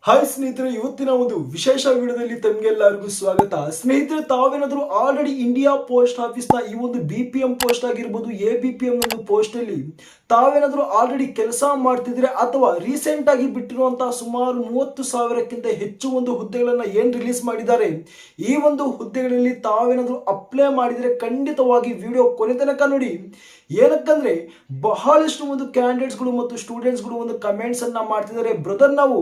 Hi ಸ್ನೇಹಿತರೆ, ಇವತ್ತಿನ ಒಂದು ವಿಶೇಷ ವಿಡಿಯೋದಲ್ಲಿ ತಮಗೆಲ್ಲರಿಗೂ ಸ್ವಾಗತ. ಸ್ನೇಹಿತರೆ, ತಾವೇನಾದರೂ ಆಲ್ರೆಡಿ ಇಂಡಿಯಾ ಪೋಸ್ಟ್ ಆಫೀಸ್ ನ ಈ ಒಂದು BPM ಪೋಸ್ಟ್ ಆಗಿರ್ಬೋದು, ABPM ಒಂದು ಪೋಸ್ಟ್ ಅಲ್ಲಿ ತಾವೇನಾದರೂ ಆಲ್ರೆಡಿ ಕೆಲಸ ಮಾಡ್ತಿದ್ರೆ ಅಥವಾ ರೀಸೆಂಟ್ ಆಗಿ ಬಿಟ್ಟಿರುವಂತಹ ಸುಮಾರು 30,000ಕ್ಕಿಂತ ಹೆಚ್ಚು ಒಂದು ಹುದ್ದೆಗಳನ್ನ ಏನ್ ರಿಲೀಸ್ ಮಾಡಿದ್ದಾರೆ, ಈ ಒಂದು ಹುದ್ದೆಗಳಲ್ಲಿ ತಾವೇನಾದರೂ ಅಪ್ಲೈ ಮಾಡಿದ್ರೆ ಖಂಡಿತವಾಗಿ ವಿಡಿಯೋ ಕೊನೆ ತನಕ ನೋಡಿ. ಏನಕ್ಕಂದ್ರೆ ಬಹಳಷ್ಟು ಒಂದು ಕ್ಯಾಂಡಿಡೇಟ್ಸ್ಗಳು ಮತ್ತು ಸ್ಟೂಡೆಂಟ್ಸ್ಗಳು ಒಂದು ಕಮೆಂಟ್ಸ್ ಅನ್ನ ಮಾಡ್ತಿದ್ದಾರೆ, ಬ್ರದರ್ ನಾವು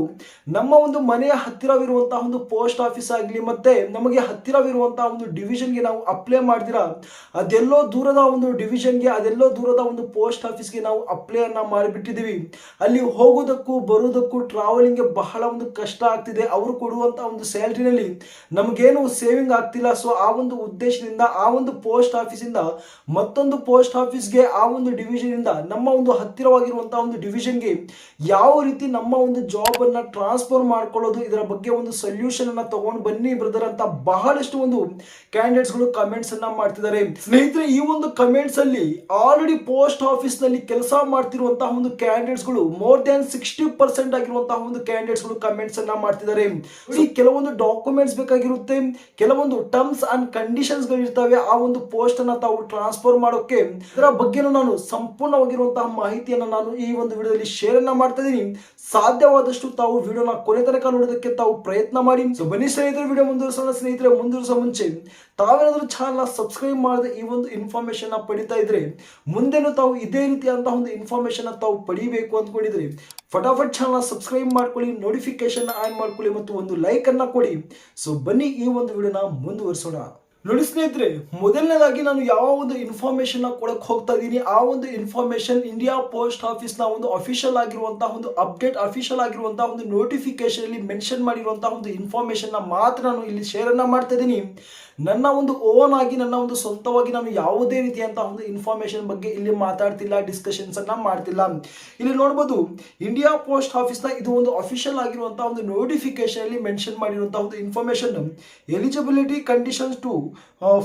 ನಮ್ಮ ಒಂದು ಮನೆಯ ಹತ್ತಿರವಿರುವಂತಹ ಒಂದು ಪೋಸ್ಟ್ ಆಫೀಸ್ ಆಗಲಿ ಮತ್ತೆ ನಮಗೆ ಹತ್ತಿರವಿರುವಂತಹ ಒಂದು ಡಿವಿಷನ್ಗೆ ನಾವು ಅಪ್ಲೈ ಮಾಡಿದಿರಾ, ಅದೆಲ್ಲೋ ದೂರದ ಒಂದು ಡಿವಿಷನ್ಗೆ ಅದೆಲ್ಲೋ ದೂರದ ಒಂದು ಪೋಸ್ಟ್ ಆಫೀಸ್ಗೆ ನಾವು ಅಪ್ಲೈ ಅನ್ನ ಮಾಡಿಬಿಟ್ಟಿದ್ದೀವಿ. ಅಲ್ಲಿ ಹೋಗೋದಕ್ಕೂ ಬರೋದಕ್ಕೂ ಟ್ರಾವೆಲಿಂಗ್ಗೆ ಬಹಳ ಒಂದು ಕಷ್ಟ ಆಗ್ತಿದೆ. ಅವರು ಕೊಡುವಂತಹ ಒಂದು ಸ್ಯಾಲರಿನಲ್ಲಿ ನಮಗೇನು ಸೇವಿಂಗ್ ಆಗ್ತಿಲ್ಲ. ಸೊ ಆ ಒಂದು ಉದ್ದೇಶದಿಂದ ಆ ಒಂದು ಪೋಸ್ಟ್ ಆಫೀಸಿಂದ ಮತ್ತೊಂದು ಪೋಸ್ಟ್ ಆಫೀಸ್ಗೆ ಆ ಒಂದು ಡಿವಿಷನ್ ಇಂದ ನಮ್ಮ ಒಂದು ಹತ್ತಿರವಾಗಿರುವಂತಹ ಒಂದು ಡಿವಿಷನ್ಗೆ ಯಾವ ರೀತಿ ನಮ್ಮ ಒಂದು ಜಾಬ್ ಅನ್ನ ಟ್ರಾನ್ಸ್ಫರ್ ಮಾಡ್ಕೊಳ್ಳೋದು, ಇದರ ಬಗ್ಗೆ ಒಂದು ಸೊಲ್ಯೂಷನ್ ಅನ್ನ ತಗೊಂಡು ಬನ್ನಿ ಬ್ರದರ್ ಅಂತ ಬಹಳಷ್ಟು ಒಂದು ಕ್ಯಾಂಡಿಡೇಟ್ಸ್ ಗಳು ಕಮೆಂಟ್ಸ್ ಅನ್ನ ಮಾಡ್ತಿದ್ದಾರೆ. ಸ್ನೇಹಿತರೆ, ಈ ಒಂದು ಕಮೆಂಟ್ಸ್ ಅಲ್ಲಿ ಆಲ್ರೆಡಿ ಪೋಸ್ಟ್ ಆಫೀಸ್ ನಲ್ಲಿ ಕೆಲಸ ಮಾಡ್ತಿರುವಂತಹ ಒಂದು ಕ್ಯಾಂಡಿಡೇಟ್ಸ್ ಗಳು ಮೋರ್ ದನ್ 60% ಆಗಿರುವಂತಹ ಒಂದು ಕ್ಯಾಂಡಿಡೇಟ್ಸ್ ಗಳು ಕಮೆಂಟ್ಸ್ ಅನ್ನ ಮಾಡ್ತಿದ್ದಾರೆ. ಕೆಲವೊಂದು ಡಾಕ್ಯುಮೆಂಟ್ಸ್ ಬೇಕಾಗಿರುತ್ತೆ, ಕೆಲವೊಂದು ಟರ್ಮ್ಸ್ ಅಂಡ್ ಕಂಡೀಷನ್ಸ್ ಗಳು ಇರ್ತವೆ ಆ ಒಂದು ಪೋಸ್ಟ್ ಅನ್ನ ತಾವು ಟ್ರಾನ್ಸ್ಫರ್ ಮಾಡೋಕೆ. ಇದರ ಬಗ್ಗೆ ನಾನು ಸಂಪೂರ್ಣವಾಗಿರುವಂತಹ ಮಾಹಿತಿಯನ್ನು ನಾನು ಈ ಒಂದು ವಿಡಿಯೋದಲ್ಲಿ ಶೇರ್ ಅನ್ನ ಮಾಡ್ತಾ ಇದ್ದೀನಿ. ಸಾಧ್ಯವಾದಷ್ಟು ತಾವು ವಿಡಿಯೋನ ಕೊನೆ ತನಕ ನೋಡೋದಕ್ಕೆ ತಾವು ಪ್ರಯತ್ನ ಮಾಡಿ. ಸೊ ಬನ್ನಿ ಸ್ನೇಹಿತರೆ, ವಿಡಿಯೋ ಮುಂದುವರಿಸೋಣ. ಸ್ನೇಹಿತರೆ, ಮುಂದುವರಿಸೋ ಮುಂಚೆ ತಾವೇನಾದ್ರೂ ಚಾನಲ್ ಸಬ್ಸ್ಕ್ರೈಬ್ ಮಾಡದೆ ಈ ಒಂದು ಇನ್ಫಾರ್ಮೇಶನ್ ಪಡಿತಾ ಇದ್ರೆ, ಮುಂದೆನೂ ತಾವು ಇದೇ ರೀತಿಯಾದಂತಹ ಒಂದು ಇನ್ಫಾರ್ಮೇಶನ್ ತಾವು ಪಡಿಬೇಕು ಅಂದ್ಕೊಂಡಿದ್ರೆ ಫಟಾಫಟ್ ಚಾನಲ್ ಸಬ್ಸ್ಕ್ರೈಬ್ ಮಾಡ್ಕೊಳ್ಳಿ, ನೋಟಿಫಿಕೇಶನ್ ಆನ್ ಮಾಡ್ಕೊಳ್ಳಿ ಮತ್ತು ಒಂದು ಲೈಕ್ ಅನ್ನ ಕೊಡಿ. ಸೊ ಬನ್ನಿ ಈ ಒಂದು ವಿಡಿಯೋನ ಮುಂದುವರಿಸೋಣ. ನೋಡಿ ಸ್ನೇಹಿತರೆ, ಮೊದಲನೇದಾಗಿ ನಾನು ಯಾವ ಒಂದು ಇನ್ಫಾರ್ಮೇಶನ್ ಕೊಡಕ್ಕೆ ಹೋಗ್ತಾ ಇದ್ದೀನಿ, ಆ ಒಂದು ಇನ್ಫಾರ್ಮೇಶನ್ ಇಂಡಿಯಾ ಪೋಸ್ಟ್ ಆಫೀಸ್ ನ ಒಂದು ಅಫಿಷಿಯಲ್ ಆಗಿರುವಂತಹ ಒಂದು ಅಪ್ಡೇಟ್, ಅಫಿಷಿಯಲ್ ಆಗಿರುವಂತಹ ಒಂದು ನೋಟಿಫಿಕೇಶನ್ ಅಲ್ಲಿ ಮೆನ್ಷನ್ ಮಾಡಿರುವಂತಹ ಒಂದು ಇನ್ಫಾರ್ಮೇಶನ್ ಮಾತ್ರ ನಾನು ಇಲ್ಲಿ ಶೇರ್ ಅನ್ನ ಮಾಡ್ತಾ ಇದ್ದೀನಿ. ನನ್ನ ಒಂದು ಓನ್ ಆಗಿ ನನ್ನ ಒಂದು ಸ್ವಂತವಾಗಿ ನಾನು ಯಾವುದೇ ರೀತಿಯಂತಹ ಒಂದು ಇನ್ಫಾರ್ಮೇಶನ್ ಬಗ್ಗೆ ಇಲ್ಲಿ ಮಾತಾಡ್ತಿಲ್ಲ, ಡಿಸ್ಕಷನ್ಸ್ ಅನ್ನ ಮಾಡ್ತಿಲ್ಲ. ಇಲ್ಲಿ ನೋಡಬಹುದು, ಇಂಡಿಯಾ ಪೋಸ್ಟ್ ಆಫೀಸ್ ನ ಇದು ಒಂದು ಅಫಿಷಿಯಲ್ ಆಗಿರುವಂತಹ ಒಂದು ನೋಟಿಫಿಕೇಶನ್ ಅಲ್ಲಿ ಮೆನ್ಷನ್ ಮಾಡಿರುವಂತಹ ಒಂದು information, eligibility conditions to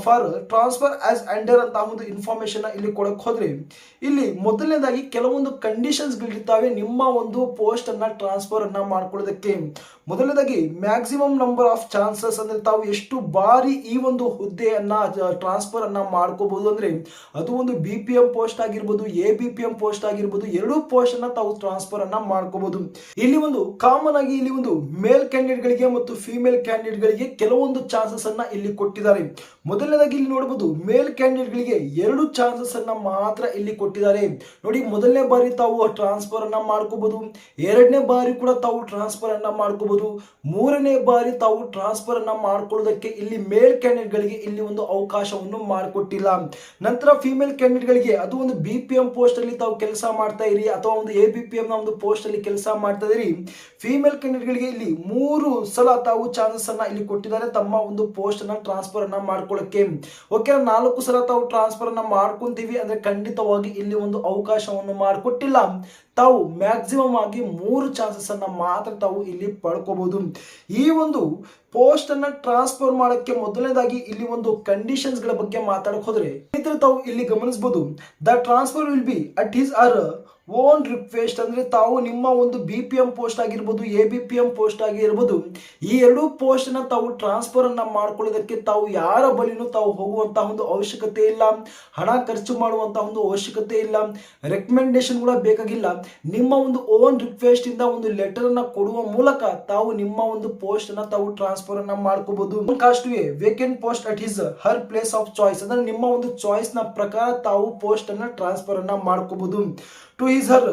for transfer as under ಅಂತ ಒಂದು ಇನ್ಫಾರ್ಮೇಶನ್ ಇಲ್ಲಿ ಕೊಡಕ್ಕೆ ಹೋದ್ರೆ, ಇಲ್ಲಿ ಮೊದಲನೇದಾಗಿ ಕೆಲವೊಂದು ಕಂಡೀಷನ್ಸ್ ಗಳಿರ್ತವೆ ನಿಮ್ಮ ಒಂದು ಪೋಸ್ಟ್ ಅನ್ನ ಟ್ರಾನ್ಸ್ಫರ್ ಅನ್ನ ಮಾಡ್ಕೊಳ್ಳೋದಕ್ಕೆ. ಮೊದಲನೇದಾಗಿ ಮ್ಯಾಕ್ಸಿಮಮ್ ನಂಬರ್ ಆಫ್ ಚಾನ್ಸಸ್, ಅಂದ್ರೆ ತಾವು ಎಷ್ಟು ಬಾರಿ ಈ ಒಂದು ಹುದ್ದೆಯನ್ನ ಟ್ರಾನ್ಸ್ಫರ್ ಅನ್ನ ಮಾಡ್ಕೋಬಹುದು ಅಂದ್ರೆ ಅದು ಒಂದು BPM ಪೋಸ್ಟ್ ಆಗಿರ್ಬೋದು, ABPM ಪೋಸ್ಟ್ ಆಗಿರ್ಬೋದು, ಎರಡೂ ಪೋಸ್ಟ್ ಅನ್ನ ತಾವು ಟ್ರಾನ್ಸ್ಫರ್ ಅನ್ನ ಮಾಡ್ಕೋಬಹುದು. ಇಲ್ಲಿ ಒಂದು ಕಾಮನ್ ಆಗಿ ಇಲ್ಲಿ ಒಂದು ಮೇಲ್ ಕ್ಯಾಂಡಿಡೇಟ್ ಗಳಿಗೆ ಮತ್ತು ಫಿಮೇಲ್ ಕ್ಯಾಂಡಿಡೇಟ್ ಗಳಿಗೆ ಕೆಲವೊಂದು ಚಾನ್ಸಸ್ ಅನ್ನ ಇಲ್ಲಿ ಕೊಟ್ಟಿದ್ದಾರೆ. ಮೊದಲನೇದಾಗಿ ಇಲ್ಲಿ ನೋಡಬಹುದು, ಮೇಲ್ ಕ್ಯಾಂಡಿಡೇಟ್ ಗಳಿಗೆ 2 ಚಾನ್ಸಸ್ ಅನ್ನ ಮಾತ್ರ ಇಲ್ಲಿ ಕೊಟ್ಟಿದ್ದಾರೆ. ನೋಡಿ, ಮೊದಲನೇ ಬಾರಿ ತಾವು ಟ್ರಾನ್ಸ್ಫರ್ ಅನ್ನ ಮಾಡ್ಕೋಬಹುದು, ಎರಡನೇ ಬಾರಿ ಕೂಡ ತಾವು ಟ್ರಾನ್ಸ್ಫರ್ ಅನ್ನ ಮಾಡ್ಕೋಬಹುದು, ಮೂರನೇ ಬಾರಿ ತಾವು ಟ್ರಾನ್ಸ್ಫರ್ ಅನ್ನ ಮಾಡ್ಕೊಳ್ಳೋದಕ್ಕೆ ಇಲ್ಲಿ ಮೇಲ್ ಕ್ಯಾಂಡಿಡೇಟ್ ಗಳಿಗೆ ಇಲ್ಲಿ ಒಂದು ಅವಕಾಶವನ್ನು ಮಾಡಿಕೊಟ್ಟಿಲ್ಲ. ನಂತರ ಫಿಮೇಲ್ ಕ್ಯಾಂಡಿಡೇಟ್ ಗಳಿಗೆ ಅದು ಒಂದು BPM ಪೋಸ್ಟ್ ಅಲ್ಲಿ ತಾವು ಕೆಲಸ ಮಾಡ್ತಾ ಇರಿ ಅಥವಾ ಒಂದು ABPM ನ ಒಂದು ಪೋಸ್ಟ್ ಅಲ್ಲಿ ಕೆಲಸ ಮಾಡ್ತಾ ಇರಿ, ಫಿಮೇಲ್ ಕ್ಯಾಂಡಿಡೇಟ್ ಗಳಿಗೆ ಇಲ್ಲಿ 3 ಸಲ ತಾವು ಚಾನ್ಸಸ್ ಅನ್ನ ಇಲ್ಲಿ ಕೊಟ್ಟಿದ್ದಾರೆ ತಮ್ಮ ಒಂದು ಪೋಸ್ಟ್ ಅನ್ನ ಟ್ರಾನ್ಸ್ಫರ್ ಅನ್ನ ಮಾಡ್ಕೊಳ್ಳಕ್ಕೆ. ಓಕೆ, 4 ಸಲ ತಾವು ಟ್ರಾನ್ಸ್ಫರ್ ಅನ್ನ ಮಾಡ್ಕೊಂತೀವಿ ಅಂದ್ರೆ ಖಂಡಿತವಾಗಿ ಇಲ್ಲಿ ಒಂದು ಅವಕಾಶವನ್ನು ಮಾಡಿಕೊಟ್ಟಿಲ್ಲ. ತಾವು ಮ್ಯಾಕ್ಸಿಮಮ್ ಆಗಿ 3 ಚಾನ್ಸಸ್ ಅನ್ನ ಮಾತ್ರ ತಾವು ಇಲ್ಲಿ ಪಡ್ಕೋಬಹುದು. ಈ ಒಂದು ಪೋಸ್ಟ್ ಅನ್ನ ಟ್ರಾನ್ಸ್ಫರ್ ಮಾಡಕ್ಕೆ ಮೊದಲನೇದಾಗಿ ಇಲ್ಲಿ ಒಂದು ಕಂಡೀಷನ್ಸ್ ಗಳ ಬಗ್ಗೆ ಮಾತಾಡಕ್ ಹೋದ್ರೆ, ತಾವು ಇಲ್ಲಿ ಗಮನಿಸಬಹುದು, the transfer will be at his R own request, ಅಂದ್ರೆ ತಾವು ನಿಮ್ಮ ಒಂದು BPM ಪೋಸ್ಟ್ ಆಗಿರ್ಬೋದು, ABPM ಪೋಸ್ಟ್ ಆಗಿರ್ಬೋದು, ಈ 2 ಪೋಸ್ಟ್ ಅನ್ನ ತಾವು ಟ್ರಾನ್ಸ್ಫರ್ ಅನ್ನ ಮಾಡ್ಕೊಳ್ಳೋದಕ್ಕೆ ತಾವು ಯಾರ ಬಳಿನೂ ತಾವು ಹೋಗುವಂತಹ ಒಂದು ಅವಶ್ಯಕತೆ ಇಲ್ಲ, ಹಣ ಖರ್ಚು ಮಾಡುವಂತಹ ಒಂದು ಅವಶ್ಯಕತೆ ಇಲ್ಲ, ರೆಕಮೆಂಡೇಶನ್ ಕೂಡ ಬೇಕಾಗಿಲ್ಲ. ನಿಮ್ಮ ಒಂದು ಓನ್ ರಿಕ್ವೆಸ್ಟ್ ಇಂದ ಒಂದು ಲೆಟರ್ ಅನ್ನ ಕೊಡುವ ಮೂಲಕ ತಾವು ನಿಮ್ಮ ಒಂದು ಪೋಸ್ಟ್ ಅನ್ನ ತಾವು ಟ್ರಾನ್ಸ್ಫರ್ ಅನ್ನ ಮಾಡ್ಕೋಬಹುದು. Cost vacant post at his Har place of choice, ಅಂದ್ರೆ ನಿಮ್ಮ ಒಂದು ಚಾಯ್ಸ್ ನ ಪ್ರಕಾರ ತಾವು ಪೋಸ್ಟ್ ಅನ್ನ ಟ್ರಾನ್ಸ್ಫರ್ ಅನ್ನ ಮಾಡ್ಕೋಬಹುದು. To his her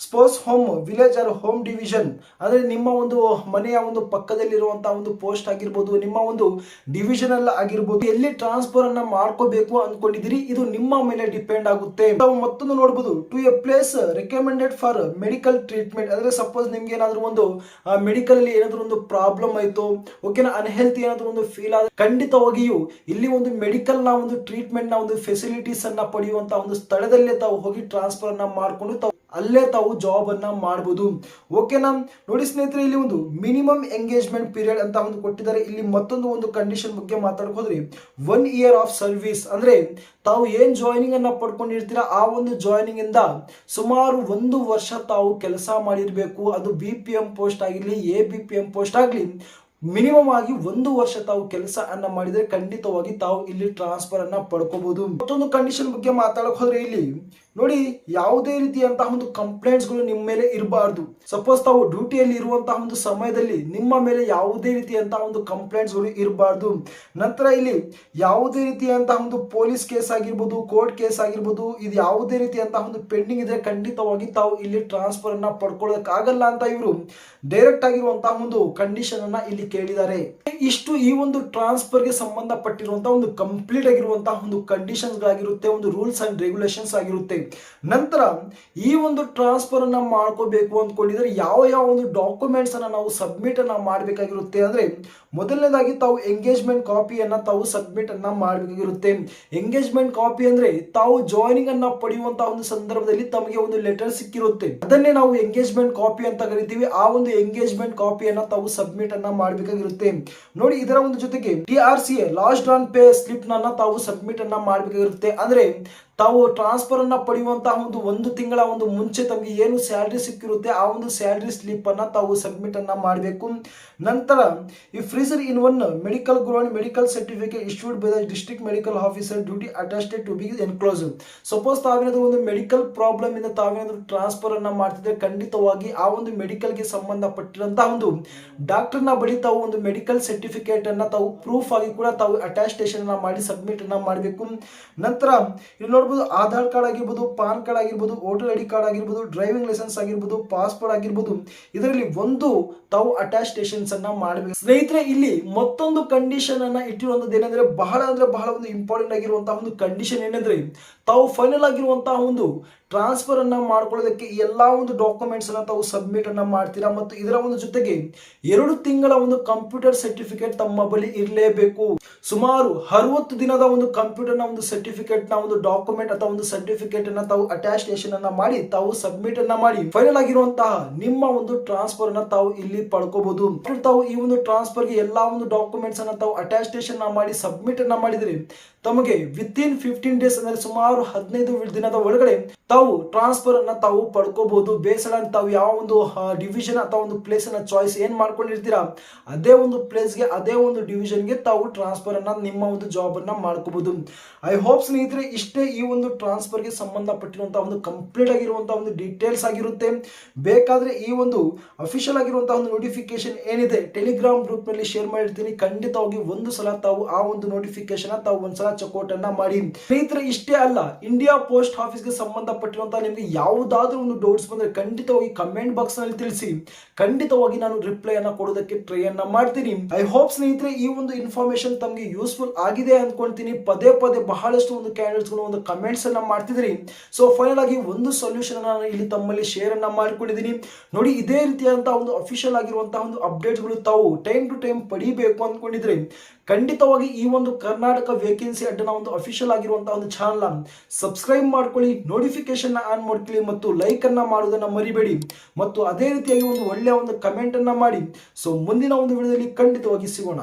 spouse home village or home division, ಅಂದ್ರೆ ನಿಮ್ಮ ಒಂದು ಮನೆಯ ಒಂದು ಪಕ್ಕದಲ್ಲಿರುವಂತಹ ಒಂದು ಪೋಸ್ಟ್ ಆಗಿರ್ಬೋದು, ನಿಮ್ಮ ಒಂದು ಡಿವಿಷನ್ ಅಲ್ಲ ಆಗಿರ್ಬೋದು, ಎಲ್ಲಿ ಟ್ರಾನ್ಸ್ಫರ್ ಅನ್ನ ಮಾಡ್ಕೋಬೇಕು ಅನ್ಕೊಂಡಿದ್ದೀರಿ ಇದು ನಿಮ್ಮ ಮೇಲೆ ಡಿಪೆಂಡ್ ಆಗುತ್ತೆ. ನಾವು ಮತ್ತೊಂದು ನೋಡಬಹುದು, to a place recommended for medical treatment, ಅಂದ್ರೆ ಸಪೋಸ್ ನಿಮ್ಗೆ ಏನಾದ್ರು ಒಂದು ಮೆಡಿಕಲ್ ಅಲ್ಲಿ ಏನಾದ್ರು ಒಂದು ಪ್ರಾಬ್ಲಮ್ ಆಯ್ತು, ಓಕೆನಾ, ಅನ್ಹೆಲ್ತಿ ಏನಾದ್ರು ಒಂದು ಫೀಲ್ ಆದ್ರೆ ಖಂಡಿತವಾಗಿಯೂ ಇಲ್ಲಿ ಒಂದು ಮೆಡಿಕಲ್ ನ ಒಂದು ಟ್ರೀಟ್ಮೆಂಟ್ ನ ಒಂದು ಫೆಸಿಲಿಟೀಸ್ ಅನ್ನ ಪಡೆಯುವಂತಹ ಒಂದು ಸ್ಥಳದಲ್ಲೇ ತಾವು ಹೋಗಿ ಟ್ರಾನ್ಸ್ಫರ್ ಅನ್ನ ಮಾಡ್ಕೊಂಡು ಅಲ್ಲೇ ತಾವು ಜಾಬ್ ಅನ್ನ ಮಾಡಬಹುದು. ಓಕೆನಾ? ನೋಡಿ ಸ್ನೇಹಿತರೆ, ಇಲ್ಲಿ ಒಂದು ಮಿನಿಮಮ್ ಎಂಗೇಜ್ಮೆಂಟ್ ಪೀರಿಯಡ್ ಅಂತ ಒಂದು ಕೊಟ್ಟಿದ್ದಾರೆ. ಇಲ್ಲಿ ಮತ್ತೊಂದು ಒಂದು ಕಂಡೀಷನ್ ಬಗ್ಗೆ ಮಾತಾಡ್ಕೋದ್ರೆ 1 ಇಯರ್ ಆಫ್ ಸರ್ವಿಸ್, ಅಂದ್ರೆ ತಾವು ಏನ್ ಜಾಯ್ನಿಂಗ್ ಅನ್ನ ಪಡ್ಕೊಂಡಿರ್ತೀರಾ ಆ ಒಂದು ಜಾಯ್ನಿಂಗ್ ಇಂದ ಸುಮಾರು 1 ವರ್ಷ ತಾವು ಕೆಲಸ ಮಾಡಿರ್ಬೇಕು. ಅದು BPM ಪೋಸ್ಟ್ ಆಗಿರ್ಲಿ, ABPM ಪೋಸ್ಟ್ ಆಗ್ಲಿ, ಮಿನಿಮಮ್ ಆಗಿ 1 ವರ್ಷ ತಾವು ಕೆಲಸ ಅನ್ನ ಮಾಡಿದ್ರೆ ಖಂಡಿತವಾಗಿ ತಾವು ಇಲ್ಲಿ ಟ್ರಾನ್ಸ್ಫರ್ ಅನ್ನ ಪಡ್ಕೋಬಹುದು. ಮತ್ತೊಂದು ಕಂಡೀಷನ್ ಬಗ್ಗೆ ಮಾತಾಡಕ್ ಹೋದ್ರೆ ಇಲ್ಲಿ ನೋಡಿ, ಯಾವುದೇ ರೀತಿಯಂತಹ ಒಂದು ಕಂಪ್ಲೇಂಟ್ಸ್ ಗಳು ನಿಮ್ಮ ಮೇಲೆ ಇರಬಾರ್ದು. ಸಪೋಸ್ ತಾವು ಡ್ಯೂಟಿಯಲ್ಲಿ ಇರುವಂತಹ ಒಂದು ಸಮಯದಲ್ಲಿ ನಿಮ್ಮ ಮೇಲೆ ಯಾವುದೇ ರೀತಿಯಂತಹ ಒಂದು ಕಂಪ್ಲೇಂಟ್ಸ್ ಗಳು ಇರಬಾರ್ದು. ನಂತರ ಇಲ್ಲಿ ಯಾವುದೇ ರೀತಿಯಂತಹ ಒಂದು ಪೊಲೀಸ್ ಕೇಸ್ ಆಗಿರ್ಬೋದು, ಕೋರ್ಟ್ ಕೇಸ್ ಆಗಿರ್ಬೋದು, ಇದು ಯಾವುದೇ ರೀತಿಯಂತಹ ಒಂದು ಪೆಂಡಿಂಗ್ ಇದ್ರೆ ಖಂಡಿತವಾಗಿ ತಾವು ಇಲ್ಲಿ ಟ್ರಾನ್ಸ್ಫರ್ ಅನ್ನ ಪಡ್ಕೊಳ್ಳೋದಕ್ಕಾಗಲ್ಲ ಅಂತ ಇವರು ಡೈರೆಕ್ಟ್ ಆಗಿರುವಂತಹ ಒಂದು ಕಂಡೀಷನ್ ಅನ್ನ ಇಲ್ಲಿ ಕೇಳಿದ್ದಾರೆ. ಇಷ್ಟು ಈ ಒಂದು ಟ್ರಾನ್ಸ್ಫರ್ ಗೆ ಸಂಬಂಧಪಟ್ಟಿರುವಂತಹ ಒಂದು ಕಂಪ್ಲೀಟ್ ಆಗಿರುವಂತಹ ಒಂದು ಕಂಡೀಷನ್ಸ್ ಗಳಾಗಿರುತ್ತೆ, ಒಂದು ರೂಲ್ಸ್ ಅಂಡ್ ರೆಗ್ಯುಲೇಷನ್ಸ್ ಆಗಿರುತ್ತೆ. ನಂತರ ಈ ಒಂದು ಟ್ರಾನ್ಸ್ಫರ್ ಅನ್ನ ಮಾಡ್ಕೋಬೇಕು ಅಂದ್ಕೊಂಡಿದ್ರೆ ಯಾವ ಯಾವ ಒಂದು ಡಾಕ್ಯುಮೆಂಟ್ಸ್ ಅನ್ನ ನಾವು ಸಬ್ಮಿಟ್ ಅನ್ನ ಮಾಡಬೇಕಾಗಿರುತ್ತೆ ಅಂದ್ರೆ, ಮೊದಲನೇದಾಗಿ ತಾವು ಎಂಗೇಜ್ಮೆಂಟ್ ಕಾಪಿಯನ್ನ ತಾವು ಸಬ್ಮಿಟ್ ಅನ್ನ ಮಾಡಬೇಕಾಗಿರುತ್ತೆ. ಎಂಗೇಜ್ಮೆಂಟ್ ಕಾಪಿ ಅಂದ್ರೆ ತಾವು ಜಾಯ್ನಿಂಗ್ ಅನ್ನ ಪಡೆಯುವಂತಹ ಒಂದು ಸಂದರ್ಭದಲ್ಲಿ ತಮಗೆ ಒಂದು ಲೆಟರ್ ಸಿಕ್ಕಿರುತ್ತೆ, ಅದನ್ನೇ ನಾವು ಎಂಗೇಜ್ಮೆಂಟ್ ಕಾಪಿ ಅಂತ ಕರಿತೀವಿ. ಆ ಒಂದು ಎಂಗೇಜ್ಮೆಂಟ್ ಕಾಪಿಯನ್ನ ತಾವು ಸಬ್ಮಿಟ್ ಅನ್ನ ಮಾಡಬೇಕಾಗಿರುತ್ತೆ. ನೋಡಿ, ಇದರ ಒಂದು ಜೊತೆಗೆ TRCA last on pay slip ನನ್ನ ತಾವು ಸಬ್ಮಿಟ್ ಅನ್ನ ಮಾಡಬೇಕಾಗಿರುತ್ತೆ. ಅಂದ್ರೆ ತಾವು ಟ್ರಾನ್ಸ್ಫರ್ ಅನ್ನ ಪಡೆಯುವಂತಹ ಒಂದು ತಿಂಗಳ ಒಂದು ಮುಂಚೆ ತಮಗೆ ಏನು ಸ್ಯಾಲರಿ ಸಿಕ್ಕಿರುತ್ತೆ ಆ ಒಂದು ಸ್ಯಾಲರಿ ಸ್ಲಿಪ್ ಅನ್ನ ತಾವು ಸಬ್ಮಿಟ್ ಅನ್ನ ಮಾಡಬೇಕು. ನಂತರ ಈ freezer in one medical ground medical certificate issued by the district medical officer duty attested to be enclose. Suppose ತಾವೇನಾದ್ರೂ ಒಂದು ಮೆಡಿಕಲ್ ಪ್ರಾಬ್ಲಮ್ ಇಂದ ತಾವೇನಾದ್ರೂ ಟ್ರಾನ್ಸ್ಫರ್ ಅನ್ನ ಮಾಡ್ತಿದ್ರೆ ಖಂಡಿತವಾಗಿ ಆ ಒಂದು ಮೆಡಿಕಲ್ ಗೆ ಸಂಬಂಧಪಟ್ಟಿರುವಂತಹ ಒಂದು ಡಾಕ್ಟರ್ ನ ಬಳಿ ತಾವು ಒಂದು ಮೆಡಿಕಲ್ ಸರ್ಟಿಫಿಕೇಟ್ ಅನ್ನ ತಾವು ಪ್ರೂಫ್ ಆಗಿ ಕೂಡ ತಾವು ಅಟ್ಯಾಸ್ಟೇಷನ್ ಅನ್ನ ಮಾಡಿ ಸಬ್ಮಿಟ್ ಅನ್ನ ಮಾಡಬೇಕು. ನಂತರ ಇಲ್ಲಿ ನೋಡಬಹುದು, ಆಧಾರ್ ಕಾರ್ಡ್ ಆಗಿರ್ಬೋದು, ಪಾನ್ ಕಾರ್ಡ್ ಆಗಿರ್ಬೋದು, ವೋಟರ್ ಐಡಿ ಕಾರ್ಡ್ ಆಗಿರ್ಬೋದು, ಡ್ರೈವಿಂಗ್ ಲೈಸೆನ್ಸ್ ಆಗಿರ್ಬೋದು, ಪಾಸ್ಪೋರ್ಟ್ ಆಗಿರ್ಬೋದು, ಇದರಲ್ಲಿ ಒಂದು ತಾವು ಅಟ್ಯಾಸ್ಟೇಷನ್ಸ್ ಅನ್ನ ಮಾಡಬೇಕು. ಸ್ನೇಹಿತರೆ, ಇಲ್ಲಿ ಮತ್ತೊಂದು ಕಂಡೀಷನ್ ಅನ್ನ ಇಟ್ಟಿರುವಂತದ್ದು ಏನಂದ್ರೆ ಬಹಳ ಒಂದು ಇಂಪಾರ್ಟೆಂಟ್ ಆಗಿರುವಂತಹ ಒಂದು ಕಂಡೀಷನ್ ಏನಂದ್ರೆ, ತಾವು ಫೈನಲ್ ಆಗಿರುವಂತಹ ಒಂದು ಟ್ರಾನ್ಸ್ಫರ್ ಅನ್ನ ಮಾಡ್ಕೊಳ್ಳೋದಕ್ಕೆ ಎಲ್ಲಾ ಒಂದು ಡಾಕ್ಯುಮೆಂಟ್ಸ್ ಅನ್ನ ತಾವು ಸಬ್ಮಿಟ್ ಅನ್ನ ಮಾಡ್ತೀರಾ. ಮತ್ತು ಇದರ ಒಂದು ಜೊತೆಗೆ 2 ತಿಂಗಳ ಒಂದು ಕಂಪ್ಯೂಟರ್ ಸರ್ಟಿಫಿಕೇಟ್ ತಮ್ಮ ಬಳಿ ಇರಲೇಬೇಕು. ಸುಮಾರು 60 ದಿನದ ಒಂದು ಕಂಪ್ಯೂಟರ್ ನ ಒಂದು ಸರ್ಟಿಫಿಕೇಟ್ ನ ಒಂದು ಡಾಕ್ಯುಮೆಂಟ್ ಅಥವಾ ಒಂದು ಸರ್ಟಿಫಿಕೇಟ್ ಅನ್ನ ತಾವು ಅಟ್ಯಾಸ್ಟೇಷನ್ ಅನ್ನ ಮಾಡಿ ತಾವು ಸಬ್ಮಿಟ್ ಅನ್ನ ಮಾಡಿ ಫೈನಲ್ ಆಗಿರುವಂತಹ ನಿಮ್ಮ ಒಂದು ಟ್ರಾನ್ಸ್ಫರ್ ಅನ್ನ ತಾವು ಇಲ್ಲಿ ಪಡ್ಕೋಬಹುದು. ತಾವು ಈ ಒಂದು ಟ್ರಾನ್ಸ್ಫರ್ ಗೆ ಎಲ್ಲಾ ಒಂದು ಡಾಕ್ಯುಮೆಂಟ್ಸ್ ಅನ್ನ ತಾವು ಅಟ್ಯಾಸ್ಟೇಷನ್ ಮಾಡಿ ಸಬ್ಮಿಟ್ ಅನ್ನ ಮಾಡಿದ್ರೆ ತಮಗೆ ವಿತಿನ್ 15 ಡೇಸ್ ಅಂದ್ರೆ ಸುಮಾರು 15 ದಿನದ ಒಳಗಡೆ ತಾವು ಟ್ರಾನ್ಸ್ಫರ್ ಅನ್ನ ತಾವು ಪಡ್ಕೋಬಹುದು. ಬೇಸ್ಡ್ ಆನ್ ತಾವು ಯಾವ ಒಂದು ಡಿವಿಷನ್ ಅಥವಾ ಒಂದು ಪ್ಲೇಸ್ ಅನ್ನ ಚಾಯ್ಸ್ ಏನ್ ಮಾಡ್ಕೊಂಡಿರ್ತೀರಾ ಅದೇ ಒಂದು ಪ್ಲೇಸ್ ಗೆ ಅದೇ ಒಂದು ಡಿವಿಷನ್ ಗೆ ತಾವು ಟ್ರಾನ್ಸ್ಫರ್ ಅನ್ನ ನಿಮ್ಮ ಒಂದು ಜಾಬ್ ಅನ್ನ ಮಾಡ್ಕೋಬಹುದು. ಐ ಹೋಪ್ ಸ್ನೇಹಿತರೆ, ಇಷ್ಟೇ ಈ ಒಂದು ಟ್ರಾನ್ಸ್ಫರ್ ಗೆ ಸಂಬಂಧಪಟ್ಟಿರುವಂತಹ ಒಂದು ಕಂಪ್ಲೀಟ್ ಆಗಿರುವಂತಹ ಒಂದು ಡೀಟೇಲ್ಸ್ ಆಗಿರುತ್ತೆ. ಬೇಕಾದ್ರೆ ಈ ಒಂದು ಅಫಿಷಿಯಲ್ ಆಗಿರುವಂತಹ ಒಂದು ನೋಟಿಫಿಕೇಶನ್ ಏನಿದೆ ಟೆಲಿಗ್ರಾಮ್ ಗ್ರೂಪ್ ನಲ್ಲಿ ಶೇರ್ ಮಾಡಿರ್ತೀನಿ. ಖಂಡಿತವಾಗಿ ಒಂದು ಸಲ ತಾವು ಆ ಒಂದು ನೋಟಿಫಿಕೇಶನ್ ತಾವು ಒಂದ್ಸಲ ಚೆಕ್ಔಟ್ ಅನ್ನ ಮಾಡಿ. ಸ್ನೇಹಿತರೆ, ಇಷ್ಟೇ ಅಲ್ಲ, ಇಂಡಿಯಾ ಪೋಸ್ಟ್ ಆಫೀಸ್ ಗೆ ಸಂಬಂಧಪಟ್ಟಿರುವಂತಹ ನಿಮಗೆ ಯಾವುದಾದ್ರೂ ಒಂದು ಡೌಟ್ಸ್ ಬಂದ್ರೆ ಖಂಡಿತವಾಗಿ ಕಮೆಂಟ್ ಬಾಕ್ಸ್ ನಲ್ಲಿ ತಿಳಿಸಿ. ಖಂಡಿತವಾಗಿ ನಾನು ರಿಪ್ಲೈ ಅನ್ನ ಕೊಡೋದಕ್ಕೆ ಟ್ರೈ ಅನ್ನ ಮಾಡ್ತೀನಿ. ಐ ಹೋಪ್ ಸ್ನೇಹಿತರೆ, ಈ ಒಂದು ಇನ್ಫಾರ್ಮೇಶನ್ ತಮಗೆ ಯೂಸ್ಫುಲ್ ಆಗಿದೆ ಅನ್ಕೊಂತೀನಿ. ಪದೇ ಬಹಳಷ್ಟು ಒಂದು ಕ್ಯಾಂಡಿಡೇಟ್ಸ್ ಗಳು ಒಂದು ಕಮೆಂಟ್ಸ್ ಅನ್ನ ಮಾಡ್ತಿದ್ರಿ. ಸೊ ಫೈನಲ್ ಆಗಿ ಒಂದು ಸೊಲ್ಯೂಷನ್ ನಾನು ಇಲ್ಲಿ ತಮ್ಮಲ್ಲಿ ಶೇರ್ ಅನ್ನ ಮಾಡಿಕೊಂಡಿದ್ದೀನಿ. ನೋಡಿ, ಇದೇ ರೀತಿಯಾದಂತಹ ಒಂದು ಅಫಿಷಿಯಲ್ ಆಗಿರುವಂತಹ ಒಂದು ಅಪ್ಡೇಟ್ಸ್ ಗಳು ತಾವು ಟೈಮ್ ಟು ಟೈಮ್ ಪಡಿಬೇಕು ಅನ್ಕೊಂಡಿದ್ರೆ ಖಂಡಿತವಾಗಿ ಈ ಒಂದು ಕರ್ನಾಟಕ ವೇಕೆನ್ಸಿ ಅಡ್ಡನ ಒಂದು ಅಫಿಷಿಯಲ್ ಆಗಿರುವಂತಹ ಒಂದು ಚಾನಲ್ ಸಬ್ಸ್ಕ್ರೈಬ್ ಮಾಡ್ಕೊಳ್ಳಿ, ನೋಟಿಫಿಕೇಶನ್ ಆನ್ ಮಾಡ್ಕೊಳ್ಳಿ ಮತ್ತು ಲೈಕ್ ಅನ್ನ ಮಾಡೋದನ್ನ ಮರಿಬೇಡಿ. ಮತ್ತು ಅದೇ ರೀತಿಯಾಗಿ ಒಂದು ಒಳ್ಳೆಯ ಒಂದು ಕಮೆಂಟ್ ಅನ್ನ ಮಾಡಿ. ಸೊ ಮುಂದಿನ ಒಂದು ವಿಡಿಯೋದಲ್ಲಿ ಖಂಡಿತವಾಗಿ ಸಿಗೋಣ.